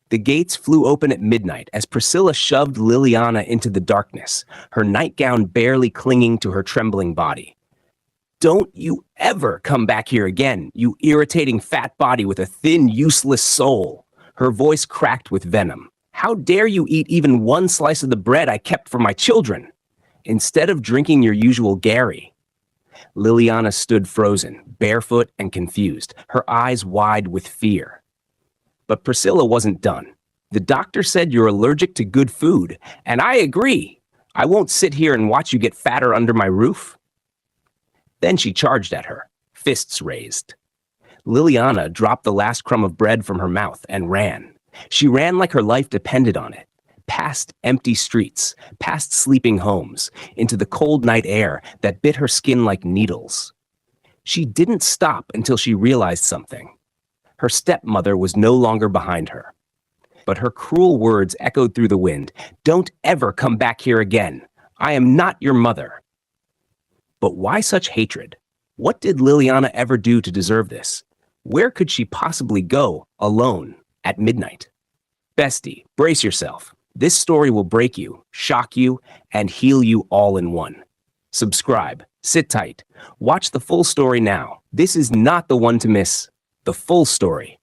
The gates flew open at midnight as Priscilla shoved Liliana into the darkness, her nightgown barely clinging to her trembling body. "Don't you ever come back here again, you irritating fat body with a thin, useless soul." Her voice cracked with venom. "How dare you eat even one slice of the bread I kept for my children, instead of drinking your usual Gary?" Liliana stood frozen, barefoot and confused, her eyes wide with fear. But Priscilla wasn't done. "The doctor said you're allergic to good food, and I agree. I won't sit here and watch you get fatter under my roof." Then she charged at her, fists raised. Liliana dropped the last crumb of bread from her mouth and ran. She ran like her life depended on it, past empty streets, past sleeping homes, into the cold night air that bit her skin like needles. She didn't stop until she realized something. Her stepmother was no longer behind her. But her cruel words echoed through the wind. "Don't ever come back here again. I am not your mother." But why such hatred? What did Liliana ever do to deserve this? Where could she possibly go, alone, at midnight? Bestie, brace yourself. This story will break you, shock you, and heal you all in one. Subscribe, sit tight, watch the full story now. This is not the one to miss. The full story.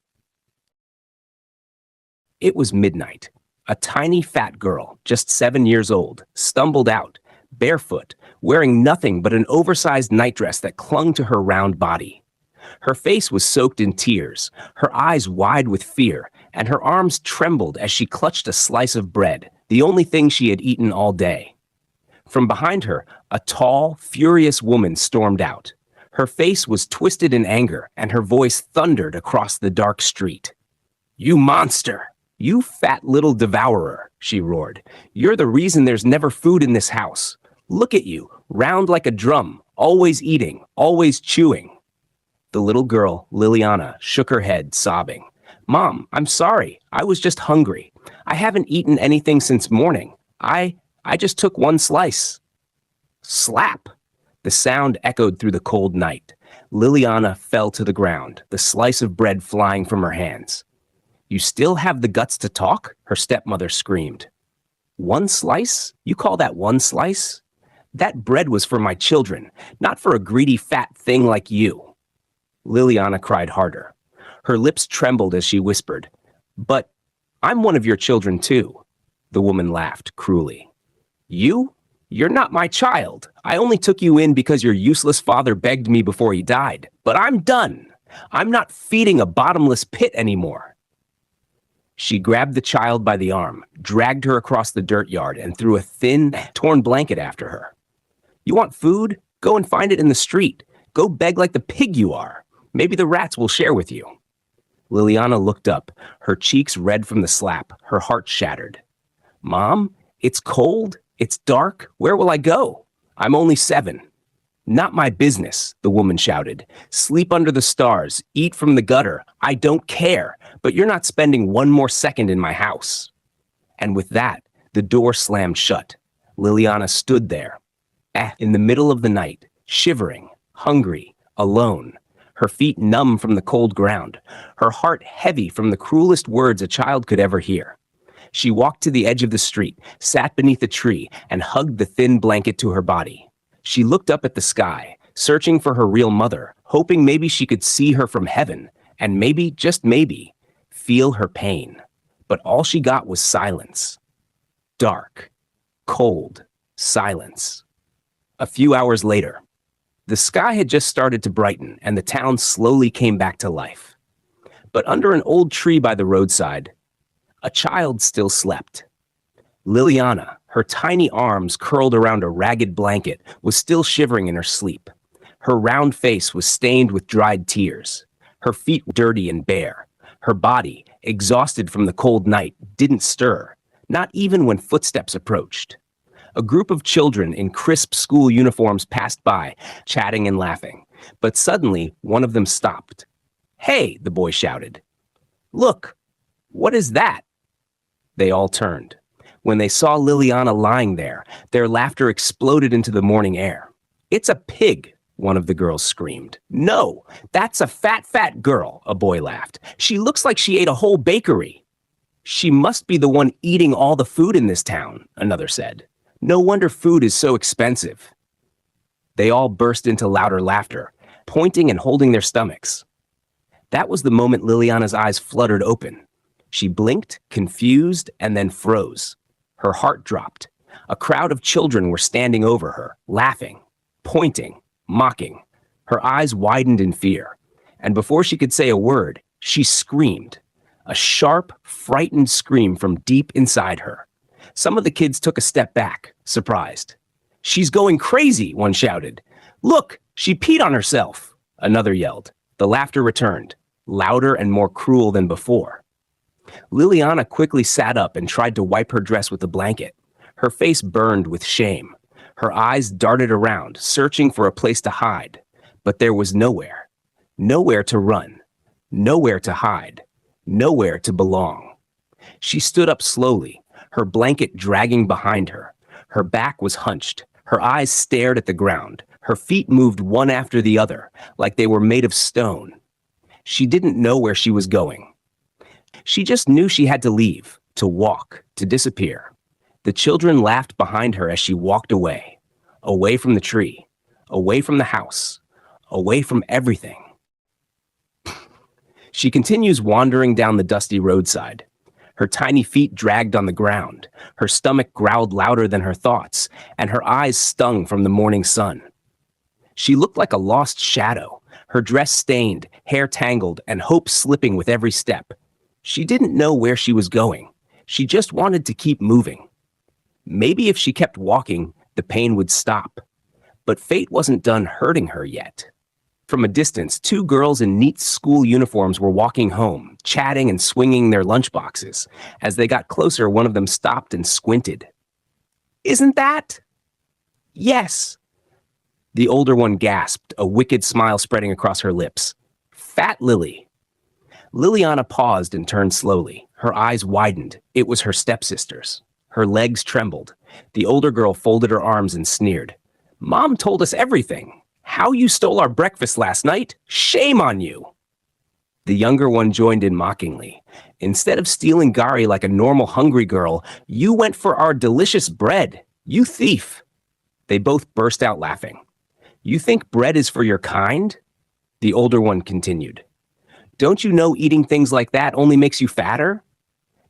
It was midnight. A tiny fat girl, just 7 years old, stumbled out, barefoot, wearing nothing but an oversized nightdress that clung to her round body. Her face was soaked in tears, her eyes wide with fear, and her arms trembled as she clutched a slice of bread, the only thing she had eaten all day. From behind her, a tall, furious woman stormed out. Her face was twisted in anger, and her voice thundered across the dark street. "You monster! You fat little devourer!" she roared. "You're the reason there's never food in this house. Look at you, round like a drum, always eating, always chewing." The little girl, Liliana, shook her head, sobbing. "Mom, I'm sorry. I was just hungry. I haven't eaten anything since morning. I just took one slice." Slap! The sound echoed through the cold night. Liliana fell to the ground, the slice of bread flying from her hands. "You still have the guts to talk?" her stepmother screamed. "One slice? You call that one slice? That bread was for my children, not for a greedy fat thing like you." Liliana cried harder. Her lips trembled as she whispered, "But I'm one of your children too." The woman laughed cruelly. "You? You're not my child. I only took you in because your useless father begged me before he died. But I'm done. I'm not feeding a bottomless pit anymore." She grabbed the child by the arm, dragged her across the dirt yard, and threw a thin, torn blanket after her. "You want food? Go and find it in the street. Go beg like the pig you are. Maybe the rats will share with you." Liliana looked up, her cheeks red from the slap, her heart shattered. "Mom, it's cold. It's dark. Where will I go? I'm only 7. "Not my business," the woman shouted. "Sleep under the stars, eat from the gutter. I don't care, but you're not spending one more second in my house." And with that, the door slammed shut. Liliana stood there, in the middle of the night, shivering, hungry, alone, her feet numb from the cold ground, her heart heavy from the cruelest words a child could ever hear. She walked to the edge of the street, sat beneath a tree, and hugged the thin blanket to her body. She looked up at the sky, searching for her real mother, hoping maybe she could see her from heaven, and maybe, just maybe, feel her pain. But all she got was silence. Dark, cold silence. A few hours later, the sky had just started to brighten, and the town slowly came back to life. But under an old tree by the roadside, a child still slept. Liliana, her tiny arms curled around a ragged blanket, was still shivering in her sleep. Her round face was stained with dried tears, her feet dirty and bare. Her body, exhausted from the cold night, didn't stir, not even when footsteps approached. A group of children in crisp school uniforms passed by, chatting and laughing. But suddenly, one of them stopped. "Hey," the boy shouted. "Look, what is that?" They all turned. When they saw Liliana lying there, their laughter exploded into the morning air. "It's a pig," one of the girls screamed. "No, that's a fat girl," a boy laughed. "She looks like she ate a whole bakery." She must be the one eating all the food in this town, another said. No wonder food is so expensive. They all burst into louder laughter, pointing and holding their stomachs. That was the moment Liliana's eyes fluttered open. She blinked, confused, and then froze. Her heart dropped. A crowd of children were standing over her, laughing, pointing, mocking. Her eyes widened in fear, and before she could say a word, she screamed. A sharp, frightened scream from deep inside her. Some of the kids took a step back, surprised. "She's going crazy," one shouted. "Look, she peed on herself," another yelled. The laughter returned, louder and more cruel than before. Liliana quickly sat up and tried to wipe her dress with a blanket. Her face burned with shame. Her eyes darted around, searching for a place to hide. But there was nowhere. Nowhere to run. Nowhere to hide. Nowhere to belong. She stood up slowly, her blanket dragging behind her. Her back was hunched. Her eyes stared at the ground. Her feet moved one after the other, like they were made of stone. She didn't know where she was going. She just knew she had to leave, to walk, to disappear. The children laughed behind her as she walked away. Away from the tree. Away from the house. Away from everything. She continues wandering down the dusty roadside. Her tiny feet dragged on the ground. Her stomach growled louder than her thoughts, and her eyes stung from the morning sun. She looked like a lost shadow, her dress stained, hair tangled, and hope slipping with every step. She didn't know where she was going. She just wanted to keep moving. Maybe if she kept walking, the pain would stop. But fate wasn't done hurting her yet. From a distance, two girls in neat school uniforms were walking home, chatting and swinging their lunchboxes. As they got closer, one of them stopped and squinted. "Isn't that?" "Yes." The older one gasped, a wicked smile spreading across her lips. "Fat Lily." Liliana paused and turned slowly. Her eyes widened. It was her stepsisters. Her legs trembled. The older girl folded her arms and sneered. "Mom told us everything. How you stole our breakfast last night? Shame on you." The younger one joined in mockingly. "Instead of stealing Gari like a normal hungry girl, you went for our delicious bread. You thief." They both burst out laughing. "You think bread is for your kind?" The older one continued. "Don't you know eating things like that only makes you fatter?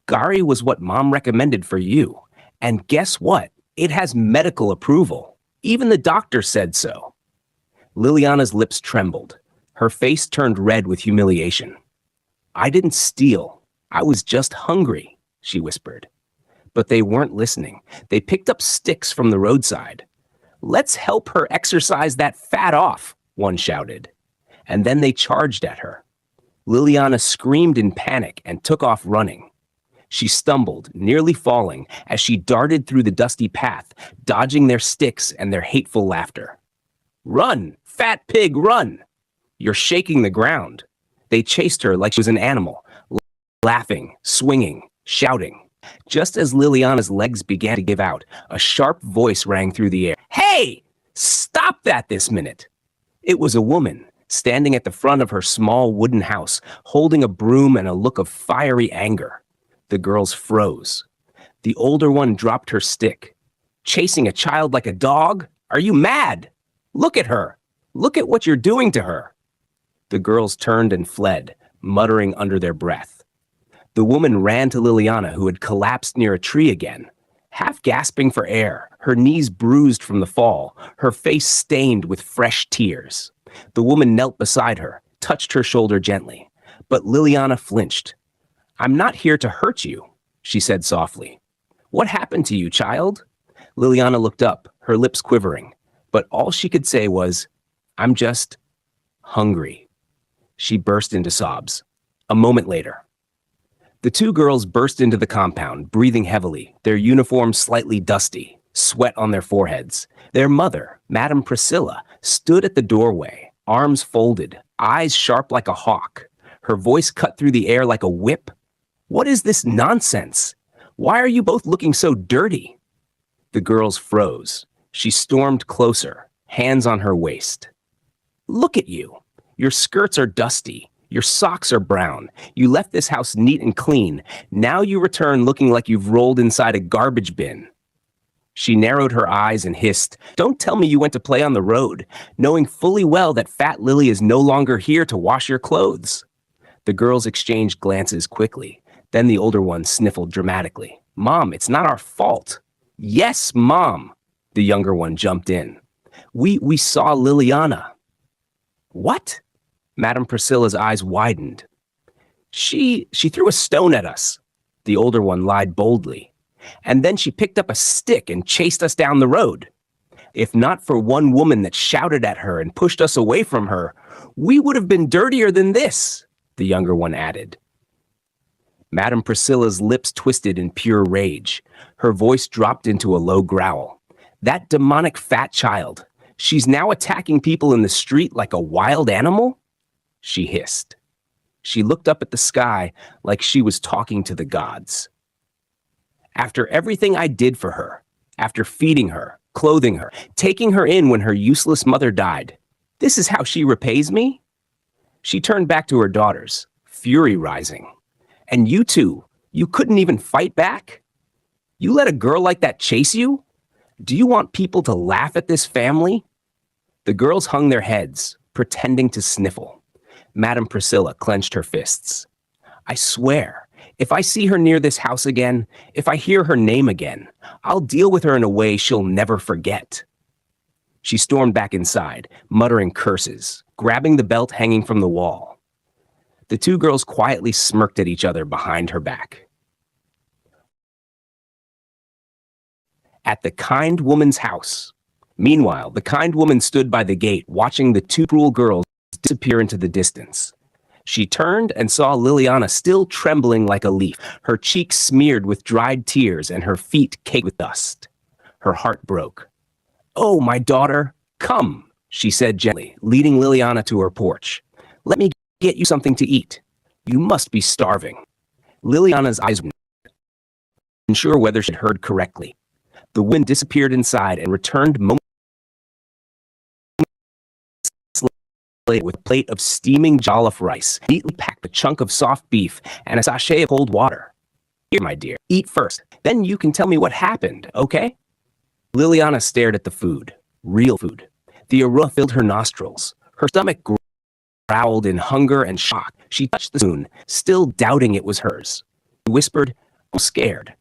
Gari was what Mom recommended for you. And guess what? It has medical approval. Even the doctor said so." Liliana's lips trembled. Her face turned red with humiliation. "I didn't steal. I was just hungry," she whispered. But they weren't listening. They picked up sticks from the roadside. "Let's help her exercise that fat off," one shouted. And then they charged at her. Liliana screamed in panic and took off running. She stumbled, nearly falling, as she darted through the dusty path, dodging their sticks and their hateful laughter. "Run, fat pig, run! You're shaking the ground." They chased her like she was an animal, laughing, swinging, shouting. Just as Liliana's legs began to give out, a sharp voice rang through the air. "Hey! Stop that this minute!" It was a woman, standing at the front of her small wooden house, holding a broom and a look of fiery anger. The girls froze. The older one dropped her stick. "Chasing a child like a dog? Are you mad? Look at her! Look at what you're doing to her!" The girls turned and fled, muttering under their breath. The woman ran to Liliana, who had collapsed near a tree again, half gasping for air, her knees bruised from the fall, her face stained with fresh tears. The woman knelt beside her, touched her shoulder gently, but Liliana flinched. "I'm not here to hurt you," she said softly. "What happened to you, child?" Liliana looked up, her lips quivering, but all she could say was, "I'm just hungry." She burst into sobs. A moment later, the two girls burst into the compound, breathing heavily, their uniforms slightly dusty, sweat on their foreheads. Their mother, Madame Priscilla, stood at the doorway, arms folded, eyes sharp like a hawk. Her voice cut through the air like a whip. "What is this nonsense? Why are you both looking so dirty?" The girls froze. She stormed closer, hands on her waist. "Look at you. Your skirts are dusty. Your socks are brown. You left this house neat and clean. Now you return looking like you've rolled inside a garbage bin." She narrowed her eyes and hissed, "Don't tell me you went to play on the road, knowing fully well that Fat Lily is no longer here to wash your clothes." The girls exchanged glances quickly. Then the older one sniffled dramatically. "Mom, it's not our fault." "Yes, Mom," the younger one jumped in. We saw Liliana." "What?" Madame Priscilla's eyes widened. She threw a stone at us," the older one lied boldly. "And then she picked up a stick and chased us down the road. If not for one woman that shouted at her and pushed us away from her, we would have been dirtier than this," the younger one added. Madame Priscilla's lips twisted in pure rage. Her voice dropped into a low growl. "That demonic fat child. She's now attacking people in the street like a wild animal?" she hissed. She looked up at the sky like she was talking to the gods. "After everything I did for her, after feeding her, clothing her, taking her in when her useless mother died, this is how she repays me?" She turned back to her daughters, fury rising. "And you two, you couldn't even fight back? You let a girl like that chase you? Do you want people to laugh at this family?" The girls hung their heads, pretending to sniffle. Madame Priscilla clenched her fists. "I swear, if I see her near this house again, if I hear her name again, I'll deal with her in a way she'll never forget." She stormed back inside, muttering curses, grabbing the belt hanging from the wall. The two girls quietly smirked at each other behind her back. At the kind woman's house. Meanwhile, the kind woman stood by the gate, watching the two cruel girls disappear into the distance. She turned and saw Liliana still trembling like a leaf, her cheeks smeared with dried tears and her feet caked with dust. Her heart broke. "Oh, my daughter, come," she said gently, leading Liliana to her porch. "Let me get you something to eat. You must be starving." Liliana's eyes were unsure whether she had heard correctly. The woman disappeared inside and returned moments later with a plate of steaming jollof rice, neatly packed, a chunk of soft beef, and a sachet of cold water. "Here, my dear, eat first. Then you can tell me what happened, okay?" Liliana stared at the food. Real food. The aroma filled her nostrils. Her stomach growled in hunger and shock. She touched the spoon, still doubting it was hers. She whispered, "I'm scared."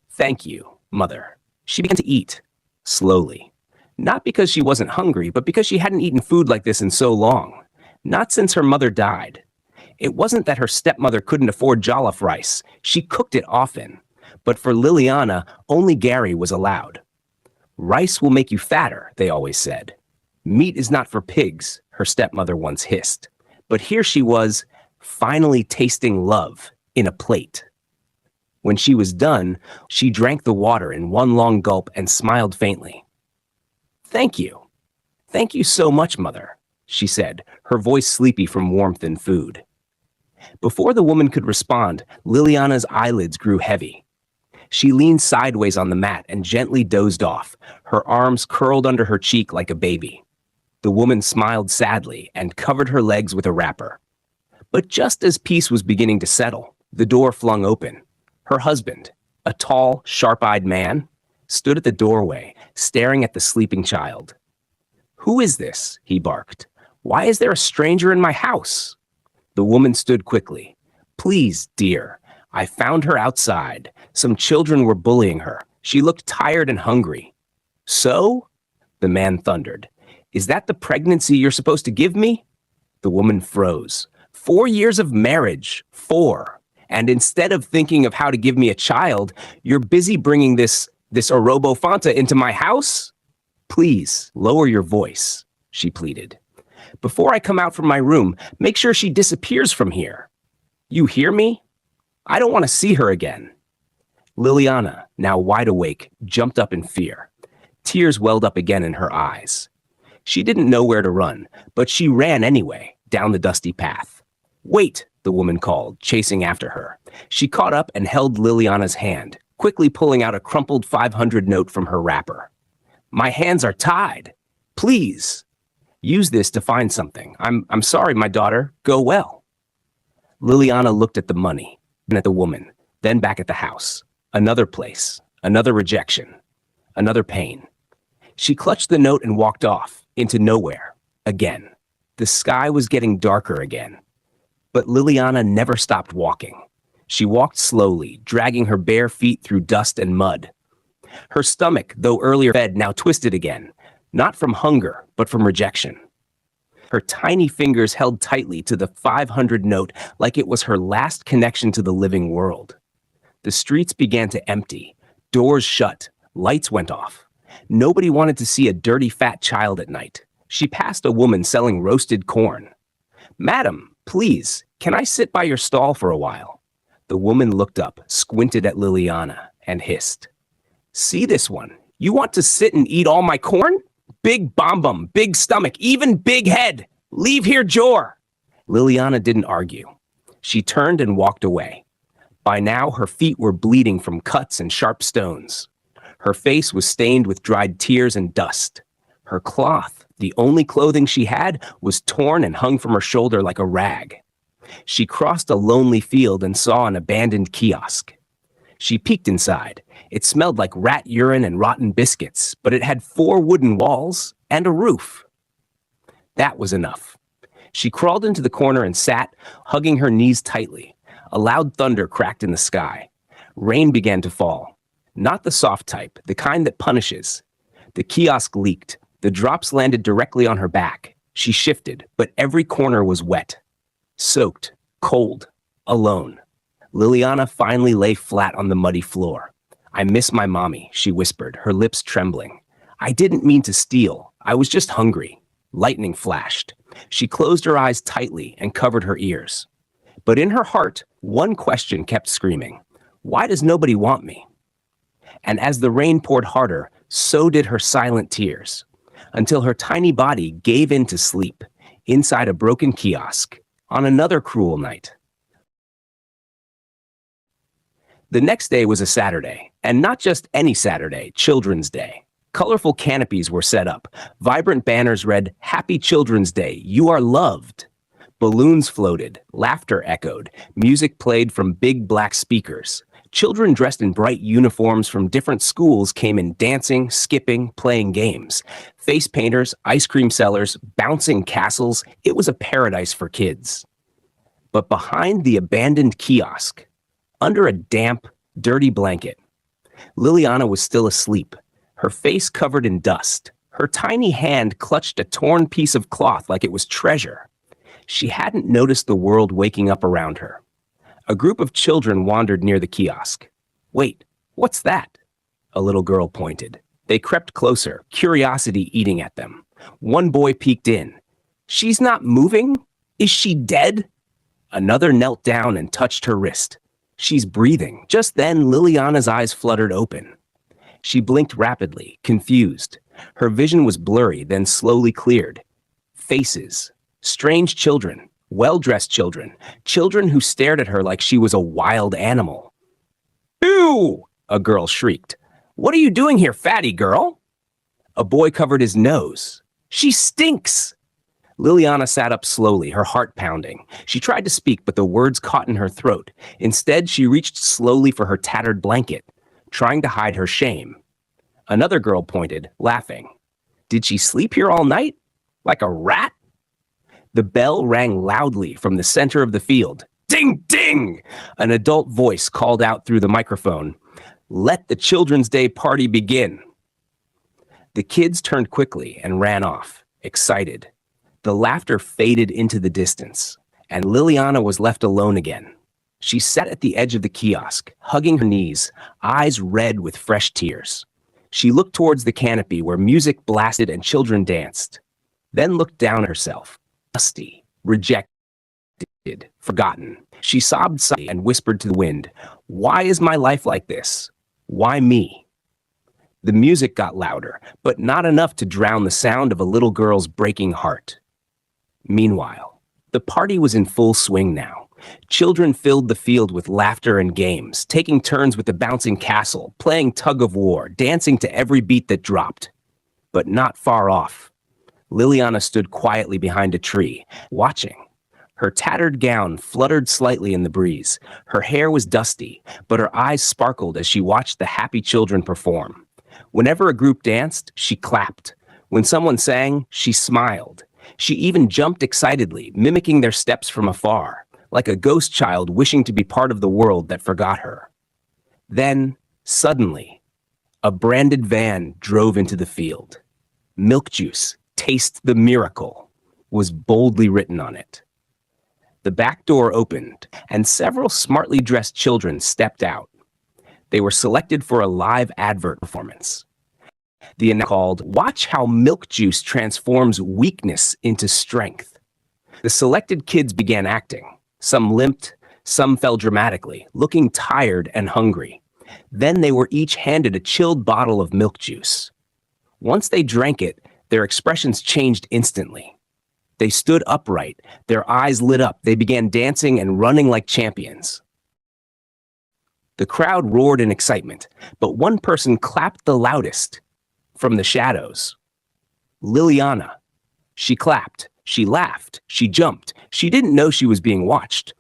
"Thank you, Mother." She began to eat, slowly. Not because she wasn't hungry, but because she hadn't eaten food like this in so long. Not since her mother died. It wasn't that her stepmother couldn't afford jollof rice. She cooked it often. But for Liliana, only Gary was allowed. "Rice will make you fatter," they always said. "Meat is not for pigs," her stepmother once hissed. But here she was, finally tasting love in a plate. When she was done, she drank the water in one long gulp and smiled faintly. "Thank you. Thank you so much, Mother," she said, her voice sleepy from warmth and food. Before the woman could respond, Liliana's eyelids grew heavy. She leaned sideways on the mat and gently dozed off, her arms curled under her cheek like a baby. The woman smiled sadly and covered her legs with a wrapper. But just as peace was beginning to settle, the door flung open. Her husband, a tall, sharp-eyed man, stood at the doorway, staring at the sleeping child. "Who is this?" he barked. "Why is there a stranger in my house?" The woman stood quickly. "Please, dear, I found her outside. Some children were bullying her. She looked tired and hungry." "So?" the man thundered. "Is that the pregnancy you're supposed to give me?" The woman froze. 4 years of marriage. 4. And instead of thinking of how to give me a child, you're busy bringing this Orobofanta into my house? "Please, lower your voice," she pleaded. "Before I come out from my room, make sure she disappears from here. You hear me? I don't want to see her again." Liliana, now wide awake, jumped up in fear. Tears welled up again in her eyes. She didn't know where to run, but she ran anyway, down the dusty path. "Wait," the woman called, chasing after her. She caught up and held Liliana's hand, quickly pulling out a crumpled 500 note from her wrapper. "My hands are tied. Please, use this to find something. I'm sorry, my daughter. Go well." Liliana looked at the money, then at the woman, then back at the house. Another place, another rejection, another pain. She clutched the note and walked off, into nowhere, again. The sky was getting darker again. But Liliana never stopped walking. She walked slowly, dragging her bare feet through dust and mud. Her stomach, though earlier fed, now twisted again, not from hunger, but from rejection. Her tiny fingers held tightly to the 500 note like it was her last connection to the living world. The streets began to empty. Doors shut. Lights went off. Nobody wanted to see a dirty fat child at night. She passed a woman selling roasted corn. "Madam, please, can I sit by your stall for a while?" The woman looked up, squinted at Liliana, and hissed. "See this one? You want to sit and eat all my corn? Big bum, big stomach, even big head. Leave here, Jor." Liliana didn't argue. She turned and walked away. By now, her feet were bleeding from cuts and sharp stones. Her face was stained with dried tears and dust. Her cloth, the only clothing she had, was torn and hung from her shoulder like a rag. She crossed a lonely field and saw an abandoned kiosk. She peeked inside. It smelled like rat urine and rotten biscuits, but it had 4 wooden walls and a roof. That was enough. She crawled into the corner and sat, hugging her knees tightly. A loud thunder cracked in the sky. Rain began to fall. Not the soft type, the kind that punishes. The kiosk leaked. The drops landed directly on her back. She shifted, but every corner was wet. Soaked, cold, alone. Liliana finally lay flat on the muddy floor. "I miss my mommy," she whispered, her lips trembling. "I didn't mean to steal. I was just hungry." Lightning flashed. She closed her eyes tightly and covered her ears. But in her heart, one question kept screaming. Why does nobody want me? And as the rain poured harder, so did her silent tears, until her tiny body gave in to sleep inside a broken kiosk on another cruel night. The next day was a Saturday, and not just any Saturday, Children's Day. Colorful canopies were set up. Vibrant banners read, "Happy Children's Day, you are loved." Balloons floated, laughter echoed, music played from big black speakers. Children dressed in bright uniforms from different schools came in dancing, skipping, playing games. Face painters, ice cream sellers, bouncing castles. It was a paradise for kids. But behind the abandoned kiosk, under a damp, dirty blanket, Liliana was still asleep, her face covered in dust. Her tiny hand clutched a torn piece of cloth like it was treasure. She hadn't noticed the world waking up around her. A group of children wandered near the kiosk. "Wait, what's that?" A little girl pointed. They crept closer, curiosity eating at them. One boy peeked in. "She's not moving? Is she dead?" Another knelt down and touched her wrist. "She's breathing." Just then, Liliana's eyes fluttered open. She blinked rapidly, confused. Her vision was blurry, then slowly cleared. Faces. Strange children. Well-dressed children. Children who stared at her like she was a wild animal. "Ew!" a girl shrieked. "What are you doing here, fatty girl?" A boy covered his nose. "She stinks!" Liliana sat up slowly, her heart pounding. She tried to speak, but the words caught in her throat. Instead, she reached slowly for her tattered blanket, trying to hide her shame. Another girl pointed, laughing. "Did she sleep here all night? Like a rat?" The bell rang loudly from the center of the field. "Ding, ding!" An adult voice called out through the microphone. "Let the Children's Day party begin." The kids turned quickly and ran off, excited. The laughter faded into the distance, and Liliana was left alone again. She sat at the edge of the kiosk, hugging her knees, eyes red with fresh tears. She looked towards the canopy where music blasted and children danced, then looked down at herself, dusty, rejected, forgotten. She sobbed silently and whispered to the wind, "Why is my life like this? Why me?" The music got louder, but not enough to drown the sound of a little girl's breaking heart. Meanwhile, the party was in full swing now. Children filled the field with laughter and games, taking turns with the bouncing castle, playing tug-of-war, dancing to every beat that dropped. But not far off, Liliana stood quietly behind a tree, watching. Her tattered gown fluttered slightly in the breeze. Her hair was dusty, but her eyes sparkled as she watched the happy children perform. Whenever a group danced, she clapped. When someone sang, she smiled. She even jumped excitedly, mimicking their steps from afar, like a ghost child wishing to be part of the world that forgot her. Then, suddenly, a branded van drove into the field. "Milk Juice, taste the miracle," was boldly written on it. The back door opened, and several smartly dressed children stepped out. They were selected for a live advert performance. The announcer called, "Watch how Milk Juice transforms weakness into strength." The selected kids began acting. Some limped, some fell dramatically, looking tired and hungry. Then they were each handed a chilled bottle of milk juice. Once they drank it, their expressions changed instantly. They stood upright, their eyes lit up, they began dancing and running like champions. The crowd roared in excitement, but one person clapped the loudest. From the shadows, Liliana. She clapped, she laughed, she jumped. She didn't know she was being watched.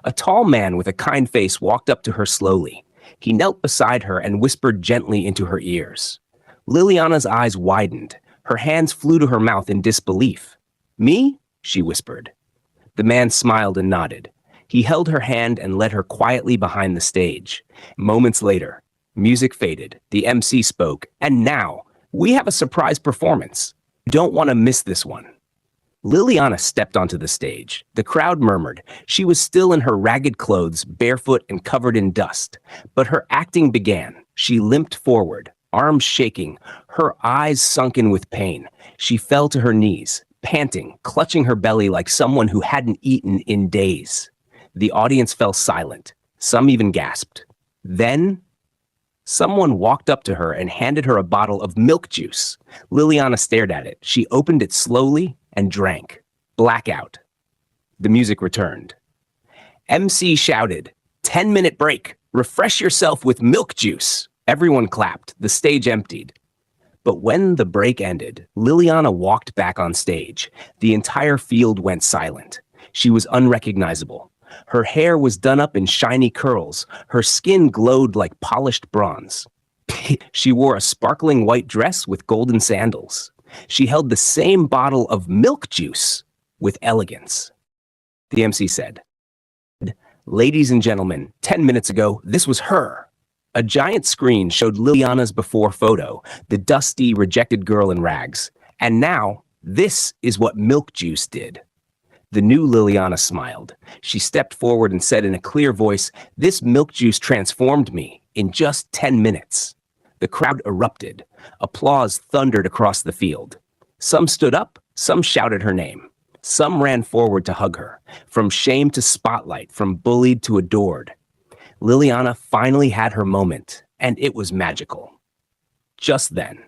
A tall man with a kind face walked up to her slowly. He knelt beside her and whispered gently into her ears. Liliana's eyes widened. Her hands flew to her mouth in disbelief. "Me?" she whispered. The man smiled and nodded. He held her hand and led her quietly behind the stage. Moments later, music faded, the MC spoke, and now, we have a surprise performance. You don't want to miss this one. Liliana stepped onto the stage. The crowd murmured. She was still in her ragged clothes, barefoot and covered in dust. But her acting began. She limped forward, arms shaking, her eyes sunken with pain. She fell to her knees, panting, clutching her belly like someone who hadn't eaten in days. The audience fell silent. Some even gasped. Then, someone walked up to her and handed her a bottle of milk juice. Liliana stared at it. She opened it slowly and drank. Blackout. The music returned. MC shouted, 10-minute break. Refresh yourself with milk juice." Everyone clapped. The stage emptied. But when the break ended, Liliana walked back on stage. The entire field went silent. She was unrecognizable. Her hair was done up in shiny curls. Her skin glowed like polished bronze. She wore a sparkling white dress with golden sandals. She held the same bottle of milk juice with elegance. The MC said, "Ladies and gentlemen, 10 minutes ago, this was her." A giant screen showed Liliana's before photo, the dusty, rejected girl in rags. And now, this is what milk juice did. The new Liliana smiled. She stepped forward and said in a clear voice, "This milk juice transformed me in just 10 minutes." The crowd erupted. Applause thundered across the field. Some stood up, some shouted her name. Some ran forward to hug her. From shame to spotlight, from bullied to adored. Liliana finally had her moment, and it was magical. Just then,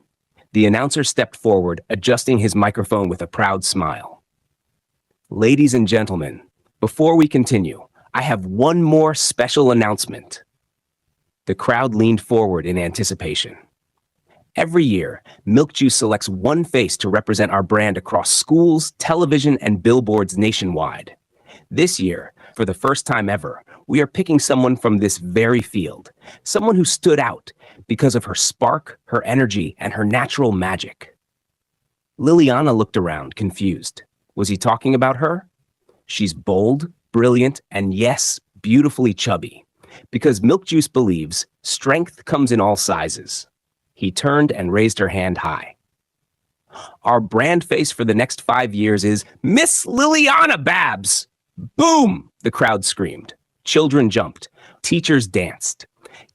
the announcer stepped forward, adjusting his microphone with a proud smile. "Ladies and gentlemen, before we continue, I have one more special announcement." The crowd leaned forward in anticipation. Every year, Milk Juice selects one face to represent our brand across schools, television, and billboards nationwide. This year, for the first time ever, we are picking someone from this very field, someone who stood out because of her spark, her energy, and her natural magic. Liliana looked around, confused. Was he talking about her? She's bold, brilliant, and yes, beautifully chubby. Because Milk Juice believes strength comes in all sizes. He turned and raised her hand high. "Our brand face for the next 5 years is Miss Liliana Babs!" Boom! The crowd screamed. Children jumped. Teachers danced.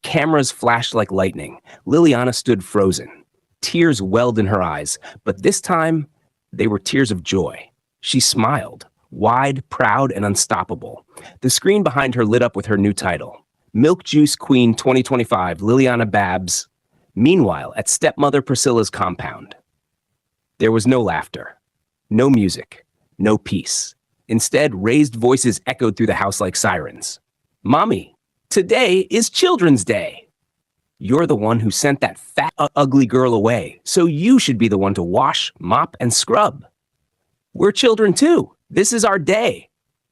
Cameras flashed like lightning. Liliana stood frozen. Tears welled in her eyes, but this time, they were tears of joy. She smiled, wide, proud, and unstoppable. The screen behind her lit up with her new title, Milk Juice Queen 2025, Liliana Babs. Meanwhile, at Stepmother Priscilla's compound, there was no laughter, no music, no peace. Instead, raised voices echoed through the house like sirens. "Mommy, today is Children's Day. You're the one who sent that fat, ugly girl away, so you should be the one to wash, mop, and scrub. We're children too. This is our day."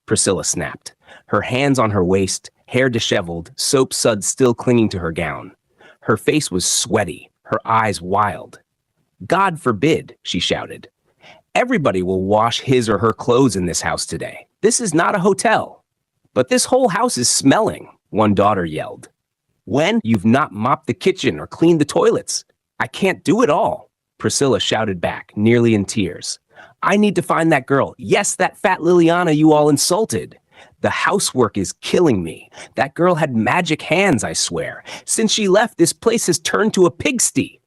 Priscilla snapped, her hands on her waist, hair disheveled, soap suds still clinging to her gown. Her face was sweaty, her eyes wild. God forbid, she shouted. Everybody will wash his or her clothes in this house today. This is not a hotel. But this whole house is smelling, one daughter yelled. When you've not mopped the kitchen or cleaned the toilets, I can't do it all, Priscilla shouted back, nearly in tears. I need to find that girl. Yes, that fat Liliana you all insulted. The housework is killing me. That girl had magic hands, I swear. Since she left, this place has turned to a pigsty.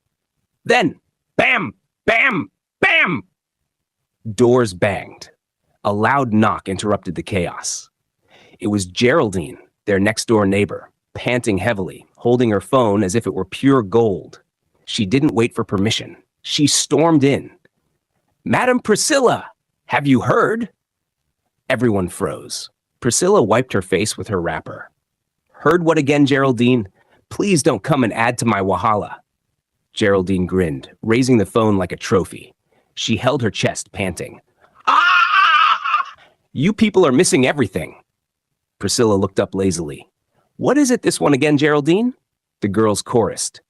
Then, bam, bam, bam! Doors banged. A loud knock interrupted the chaos. It was Geraldine, their next-door neighbor, panting heavily, holding her phone as if it were pure gold. She didn't wait for permission. She stormed in. Madam Priscilla, have you heard? Everyone froze. Priscilla wiped her face with her wrapper. Heard what again, Geraldine? Please don't come and add to my wahala. Geraldine grinned, raising the phone like a trophy. She held her chest, panting. Ah! You people are missing everything. Priscilla looked up lazily. What is it this one again, Geraldine? The girls chorused.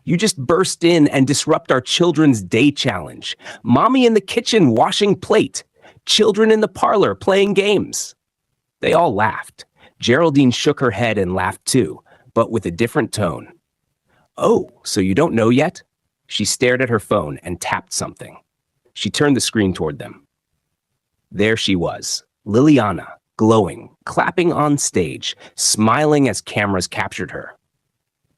You just burst in and disrupt our children's day challenge. Mommy in the kitchen washing plate. Children in the parlor playing games. They all laughed. Geraldine shook her head and laughed too, but with a different tone. Oh, so you don't know yet? She stared at her phone and tapped something. She turned the screen toward them. There she was, Liliana, glowing, clapping on stage, smiling as cameras captured her.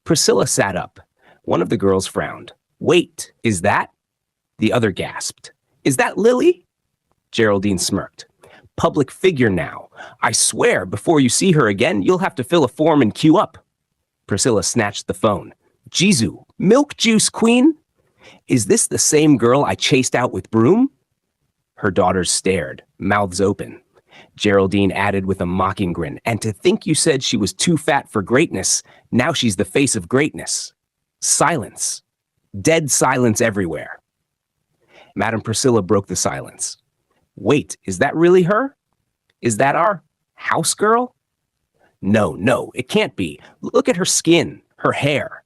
Priscilla sat up. One of the girls frowned. Wait, is that? The other gasped. Is that Lily? Geraldine smirked. Public figure now. I swear, before you see her again, you'll have to fill a form and queue up. Priscilla snatched the phone. Jizu, milk juice queen? Is this the same girl I chased out with broom? Her daughters stared, mouths open. Geraldine added with a mocking grin, and to think you said she was too fat for greatness, now she's the face of greatness. Silence. Dead silence everywhere. Madam Priscilla broke the silence. Wait, is that really her? Is that our house girl? No, it can't be. Look at her skin, her hair.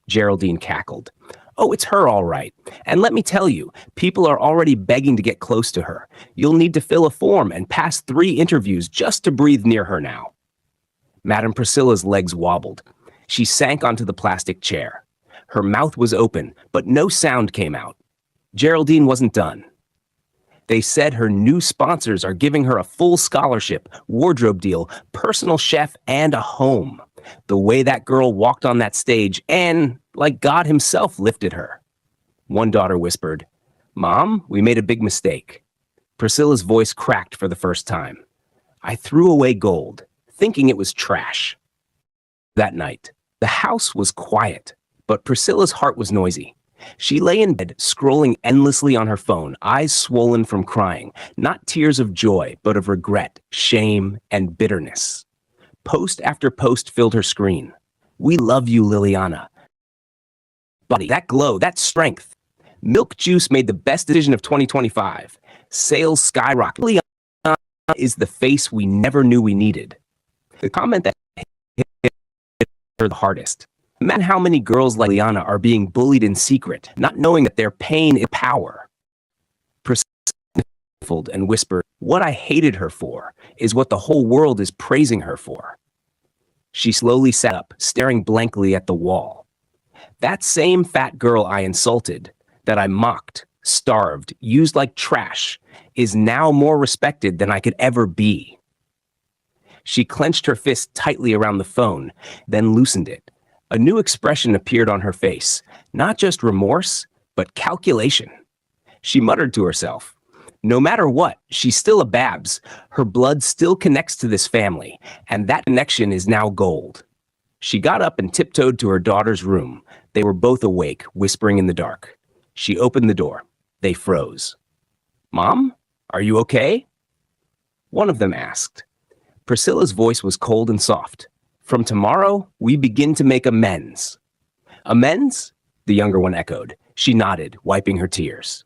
Geraldine cackled. Oh, it's her all right. And let me tell you, people are already begging to get close to her. You'll need to fill a form and pass 3 interviews just to breathe near her now. Madam Priscilla's legs wobbled. She sank onto the plastic chair. Her mouth was open, but no sound came out. Geraldine wasn't done. They said her new sponsors are giving her a full scholarship, wardrobe deal, personal chef, and a home. The way that girl walked on that stage and, like God himself, lifted her. One daughter whispered, Mom, we made a big mistake. Priscilla's voice cracked for the first time. I threw away gold, thinking it was trash. That night, the house was quiet, but Priscilla's heart was noisy. She lay in bed, scrolling endlessly on her phone, eyes swollen from crying, not tears of joy, but of regret, shame, and bitterness. Post after post filled her screen. We love you, Liliana. Body, that glow, that strength. Milk Juice made the best decision of 2025. Sales skyrocket. Liliana is the face we never knew we needed. The comment that hit her the hardest. Imagine how many girls like Liliana are being bullied in secret, not knowing that their pain is power. Priscilla sniffled and whispered, what I hated her for is what the whole world is praising her for. She slowly sat up, staring blankly at the wall. That same fat girl I insulted, that I mocked, starved, used like trash, is now more respected than I could ever be. She clenched her fist tightly around the phone, then loosened it. A new expression appeared on her face, not just remorse, but calculation. She muttered to herself, no matter what, she's still a Babs. Her blood still connects to this family, and that connection is now gold. She got up and tiptoed to her daughter's room. They were both awake, whispering in the dark. She opened the door. They froze. Mom, are you okay? One of them asked. Priscilla's voice was cold and soft. From tomorrow, we begin to make amends. Amends? The younger one echoed. She nodded, wiping her tears.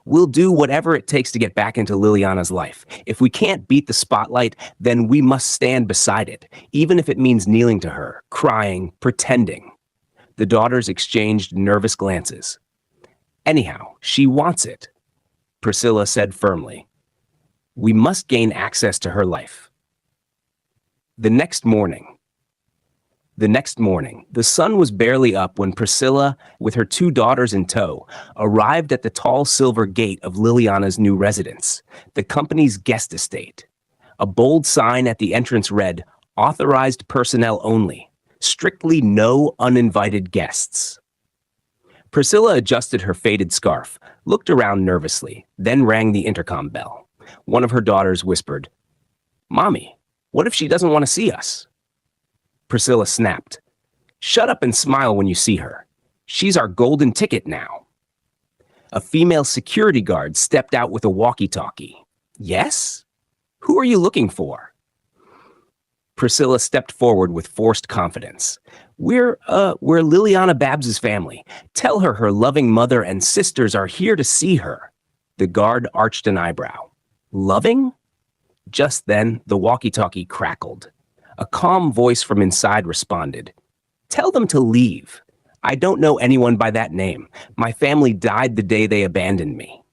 We'll do whatever it takes to get back into Liliana's life. If we can't beat the spotlight, then we must stand beside it, even if it means kneeling to her, crying, pretending." The daughters exchanged nervous glances. "Anyhow, she wants it," Priscilla said firmly. "We must gain access to her life." The next morning, the sun was barely up when Priscilla, with her two daughters in tow, arrived at the tall silver gate of Liliana's new residence, the company's guest estate. A bold sign at the entrance read, "Authorized personnel only. Strictly no uninvited guests." Priscilla adjusted her faded scarf, looked around nervously, then rang the intercom bell. One of her daughters whispered, "Mommy, what if she doesn't want to see us?" Priscilla snapped, "Shut up and smile when you see her. She's our golden ticket now." A female security guard stepped out with a walkie-talkie. "Yes? Who are you looking for?" Priscilla stepped forward with forced confidence. We're Liliana Babs's family. Tell her her loving mother and sisters are here to see her." The guard arched an eyebrow. "Loving?" Just then, the walkie-talkie crackled. A calm voice from inside responded, "Tell them to leave. I don't know anyone by that name. My family died the day they abandoned me."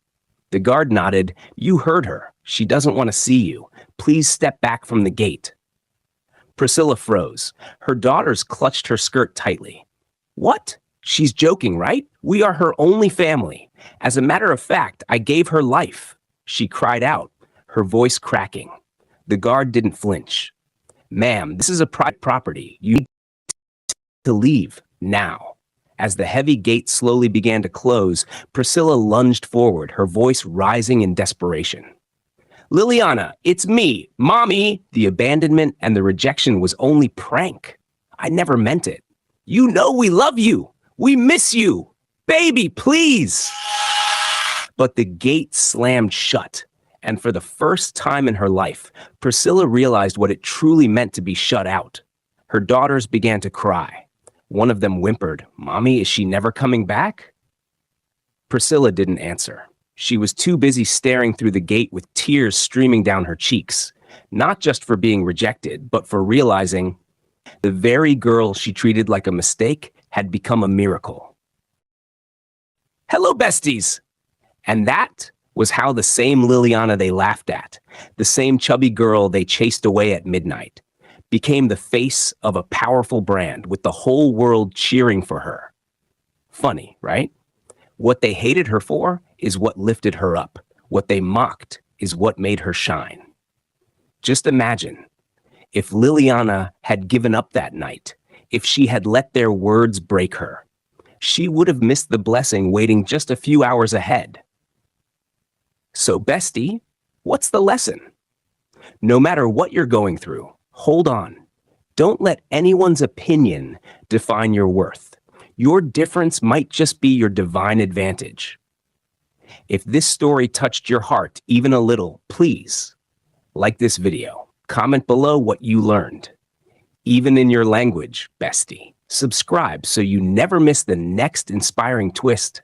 The guard nodded. "You heard her. She doesn't want to see you. Please step back from the gate." Priscilla froze. Her daughters clutched her skirt tightly. "What? She's joking, right? We are her only family. As a matter of fact, I gave her life," she cried out, her voice cracking. The guard didn't flinch. "Ma'am, this is a private property. You need to leave now." As the heavy gate slowly began to close, Priscilla lunged forward, her voice rising in desperation. "Liliana, it's me, Mommy!" The abandonment and the rejection was only prank. I never meant it. "You know we love you. We miss you. Baby, please!" But the gate slammed shut, and for the first time in her life, Priscilla realized what it truly meant to be shut out. Her daughters began to cry. One of them whimpered, "Mommy, is she never coming back?" Priscilla didn't answer. She was too busy staring through the gate with tears streaming down her cheeks, not just for being rejected, but for realizing the very girl she treated like a mistake had become a miracle. "Hello, besties!" And that was how the same Liliana they laughed at, the same chubby girl they chased away at midnight, became the face of a powerful brand with the whole world cheering for her. Funny, right? What they hated her for is what lifted her up. What they mocked is what made her shine. Just imagine if Liliana had given up that night, if she had let their words break her, she would have missed the blessing waiting just a few hours ahead. So, bestie, what's the lesson? No matter what you're going through, hold on. Don't let anyone's opinion define your worth. Your difference might just be your divine advantage. If this story touched your heart even a little, please like this video. Comment below what you learned. Even in your language, bestie. Subscribe so you never miss the next inspiring twist.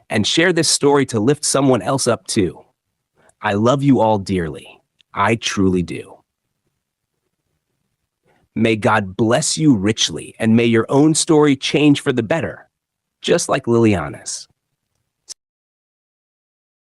And share this story to lift someone else up too. I love you all dearly. I truly do. May God bless you richly, and may your own story change for the better, just like Liliana's.